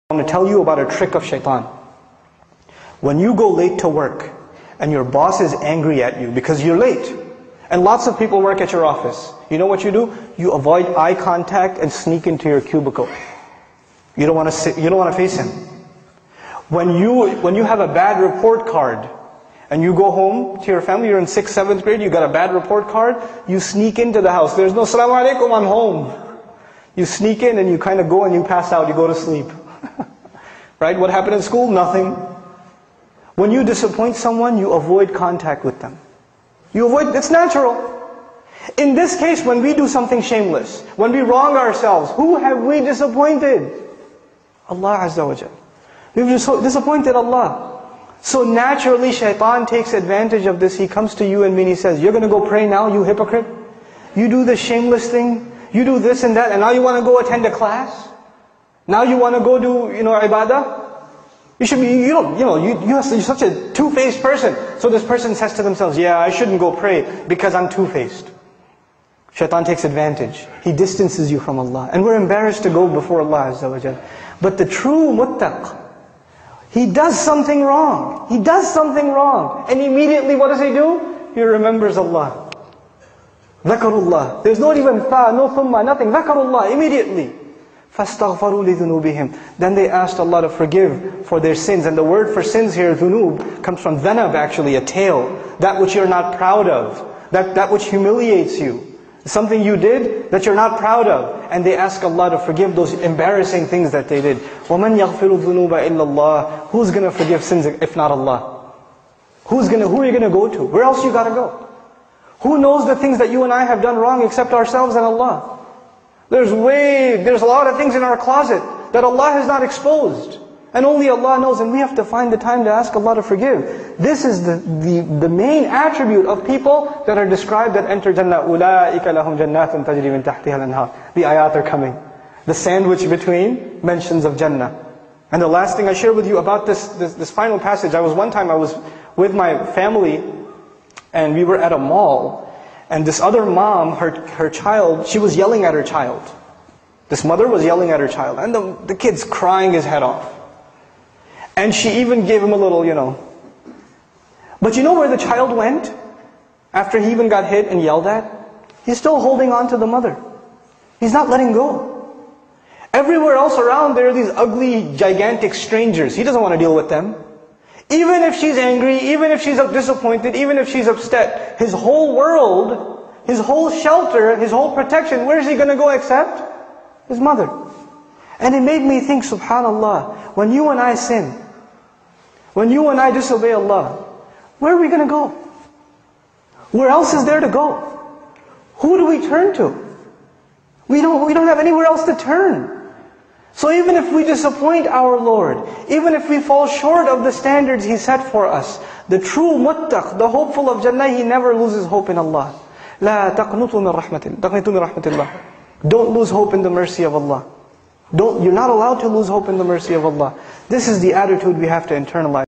I want to tell you about a trick of shaitan. When you go late to work and your boss is angry at you because you're late, and lots of people work at your office, you know what you do? You avoid eye contact and sneak into your cubicle. You don't want to face him. When you have a bad report card and you go home to your family, you're in 6th, 7th grade, you got a bad report card, you sneak into the house. There's no "Assalamu alaikum, I'm home." You sneak in and you kind of go and you pass out, you go to sleep. Right? What happened in school? Nothing. When you disappoint someone, you avoid contact with them. It's natural. In this case, when we do something shameless, when we wrong ourselves, who have we disappointed? Allah Azza wa Jal. We've disappointed Allah. So naturally, shaitan takes advantage of this. He comes to you and me and he says, "You're going to go pray now, you hypocrite? You do this shameless thing, you do this and that, and now you want to go attend a class? Now you want to go do, ibadah? You should be, you're such a two-faced person." So this person says to themselves, "Yeah, I shouldn't go pray because I'm two-faced." Shaitan takes advantage. He distances you from Allah. And we're embarrassed to go before Allah Azza wa Jal. But the true muttaq, he does something wrong. He does something wrong. And immediately what does he do? He remembers Allah. Dhakarullah. There's not even fa, no thumma, nothing. Dhakarullah, immediately. فَاسْتَغْفَرُوا لِذُنُوبِهِمْ. Then they asked Allah to forgive for their sins. And the word for sins here, dhunub, comes from dhanab actually, a tail. That which you're not proud of. That which humiliates you. Something you did that you're not proud of. And they ask Allah to forgive those embarrassing things that they did. وَمَنْ يَغْفِرُ الذُّنُوبَ إِلَّا اللَّهِ. Who's going to forgive sins if not Allah? Who are you going to go to? Where else you got to go? Who knows the things that you and I have done wrong except ourselves and Allah? There's a lot of things in our closet that Allah has not exposed. And only Allah knows, and we have to find the time to ask Allah to forgive. This is the main attribute of people that are described that enter Jannah. أُولَٰئِكَ لَهُمْ جَنَّاتٌ تَجْرِي مِنْ تَحْتِهَا الْأَنْهَارُ. The ayat are coming. The sandwich between mentions of Jannah. And the last thing I share with you about this final passage, one time I was with my family, and we were at a mall. And this other mom, her child, she was yelling at her child. This mother was yelling at her child. And the kid's crying his head off. And she even gave him a little, But you know where the child went? After he even got hit and yelled at? He's still holding on to the mother. He's not letting go. Everywhere else around there are these ugly, gigantic strangers. He doesn't want to deal with them. Even if she's angry, even if she's disappointed, even if she's upset, his whole world, his whole shelter, his whole protection, where is he going to go except his mother? And it made me think, subhanallah, when you and I sin, when you and I disobey Allah, where are we going to go? Where else is there to go? Who do we turn to? We don't have anywhere else to turn. So even if we disappoint our Lord, even if we fall short of the standards He set for us, the true muttaq, the hopeful of Jannah, he never loses hope in Allah. لا تقنطوا من رحمة الله. Don't lose hope in the mercy of Allah. You're not allowed to lose hope in the mercy of Allah. This is the attitude we have to internalize.